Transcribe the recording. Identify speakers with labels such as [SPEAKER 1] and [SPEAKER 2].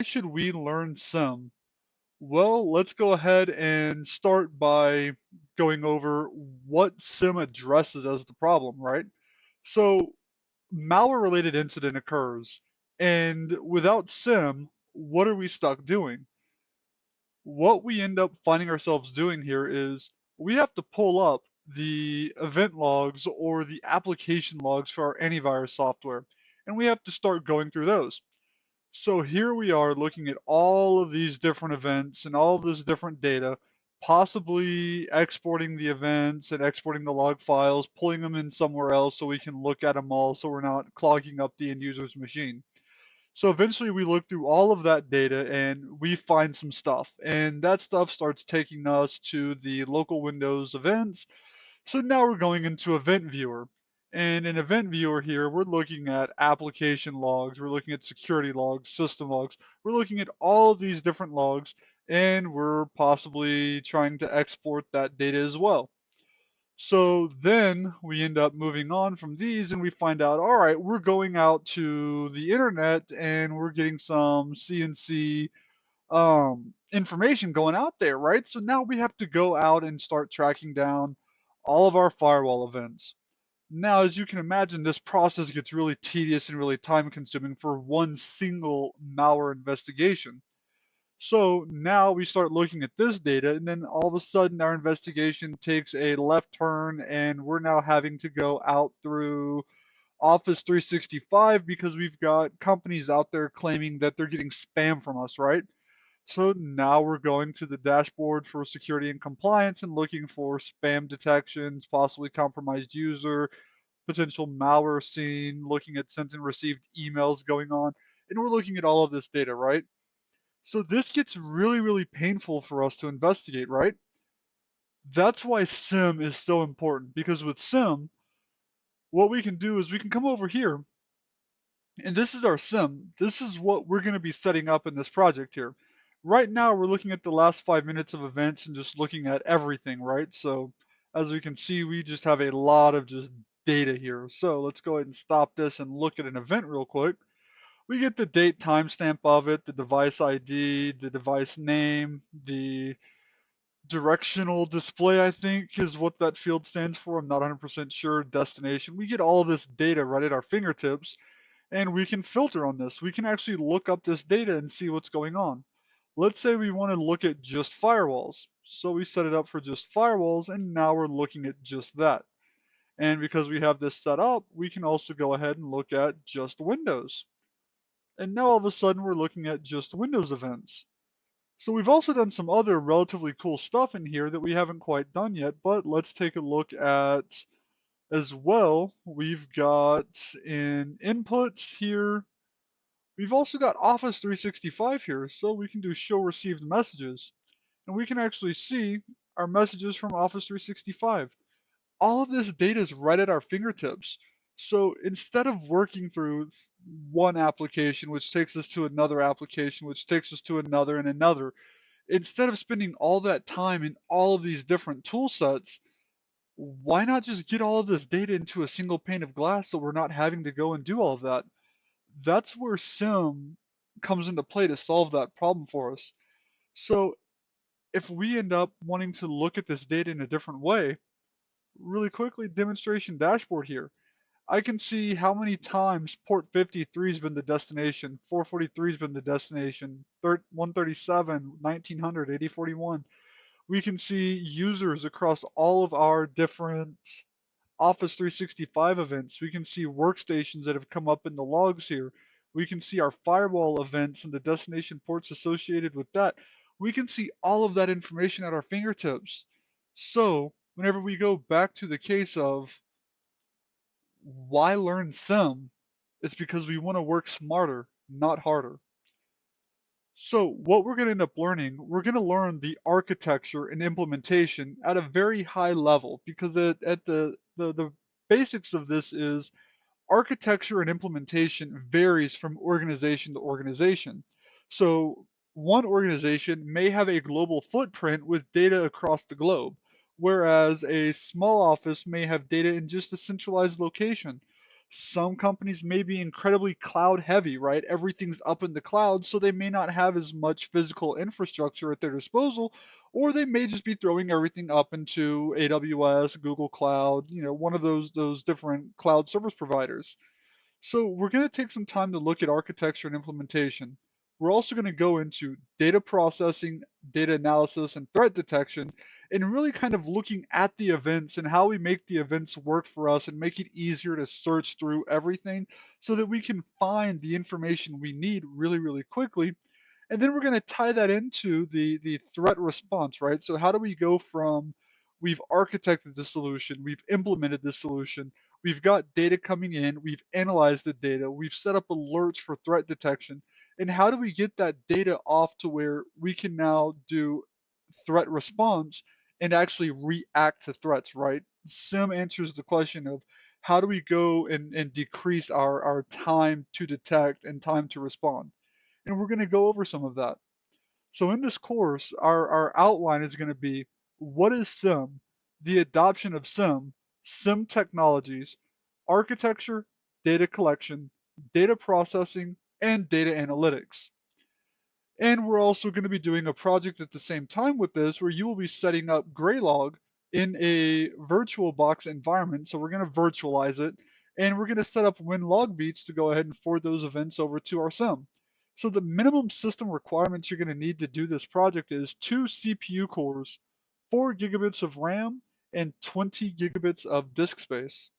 [SPEAKER 1] Should we learn SIEM? Well, let's go ahead and start by going over what SIEM addresses as the problem, right? So, malware-related incident occurs, and without SIEM, what are we stuck doing? What we end up finding ourselves doing here is we have to pull up the event logs or the application logs for our antivirus software, and we have to start going through those. So here we are looking at all of these different events and all of this different data, possibly exporting the events and exporting the log files, pulling them in somewhere else so we can look at them all so we're not clogging up the end user's machine. So eventually we look through all of that data and we find some stuff. And that stuff starts taking us to the local Windows events. So now we're going into Event Viewer. And in Event Viewer here, we're looking at application logs, we're looking at security logs, system logs, we're looking at all of these different logs, and we're possibly trying to export that data as well. So then we end up moving on from these and we find out, all right, we're going out to the internet and we're getting some CNC information going out there, right? So now we have to go out and start tracking down all of our firewall events. Now, as you can imagine, this process gets really tedious and really time consuming for one single malware investigation. So now we start looking at this data, and then all of a sudden our investigation takes a left turn, and we're now having to go out through Office 365 because we've got companies out there claiming that they're getting spam from us, right? So now we're going to the dashboard for security and compliance and looking for spam detections, possibly compromised user, potential malware seen, looking at sent and received emails going on, and we're looking at all of this data, right? So this gets really, really painful for us to investigate, right? That's why SIM is so important because with SIM, what we can do is we can come over here and this is our SIM. This is what we're going to be setting up in this project here. Right now, we're looking at the last 5 minutes of events and just looking at everything, right? So as we can see, we just have a lot of just data here. So let's go ahead and stop this and look at an event real quick. We get the date timestamp of it, the device ID, the device name, the directional display, I think is what that field stands for. I'm not 100% sure. Destination. We get all of this data right at our fingertips and we can filter on this. We can actually look up this data and see what's going on. Let's say we want to look at just firewalls. So we set it up for just firewalls and now we're looking at just that. And because we have this set up, we can also go ahead and look at just Windows. And now all of a sudden we're looking at just Windows events. So we've also done some other relatively cool stuff in here that we haven't quite done yet, but let's take a look at as well. We've got in inputs here, we've also got Office 365 here, so we can do show received messages. And we can actually see our messages from Office 365. All of this data is right at our fingertips. So instead of working through one application, which takes us to another application, which takes us to another and another, instead of spending all that time in all of these different tool sets, why not just get all of this data into a single pane of glass so we're not having to go and do all of that? That's where SIM comes into play to solve that problem for us. So if we end up wanting to look at this data in a different way, really quickly, demonstration dashboard here. I can see how many times port 53 has been the destination, 443 has been the destination, 137, 1900, 8041. We can see users across all of our different Office 365 events. We can see workstations that have come up in the logs here. We can see our firewall events and the destination ports associated with that. We can see all of that information at our fingertips. So, whenever we go back to the case of why learn SIM, it's because we want to work smarter, not harder. So what we're going to end up learning, we're going to learn the architecture and implementation at a very high level because at the basics of this is architecture and implementation varies from organization to organization. So one organization may have a global footprint with data across the globe, whereas a small office may have data in just a centralized location. Some companies may be incredibly cloud heavy, right? Everything's up in the cloud, so they may not have as much physical infrastructure at their disposal, or they may just be throwing everything up into AWS, Google Cloud, one of those different cloud service providers. So we're going to take some time to look at architecture and implementation. We're also going to go into data processing, data analysis, and threat detection, and really kind of looking at the events and how we make the events work for us and make it easier to search through everything so that we can find the information we need really, really quickly. And then we're going to tie that into the threat response, right? So how do we go from we've architected the solution, we've implemented the solution, we've got data coming in, we've analyzed the data, we've set up alerts for threat detection, and how do we get that data off to where we can now do threat response and actually react to threats, right? SIM answers the question of how do we go and decrease our time to detect and time to respond. And we're going to go over some of that. So in this course, our outline is going to be what is SIM, the adoption of SIM, SIM technologies, architecture, data collection, data processing, and data analytics. And we're also going to be doing a project at the same time with this where you will be setting up Graylog in a virtual box environment. So we're going to virtualize it and we're going to set up WinLog beats to go ahead and forward those events over to our SIM. So the minimum system requirements you're going to need to do this project is 2 CPU cores, 4 gigabits of RAM, and 20 gigabits of disk space.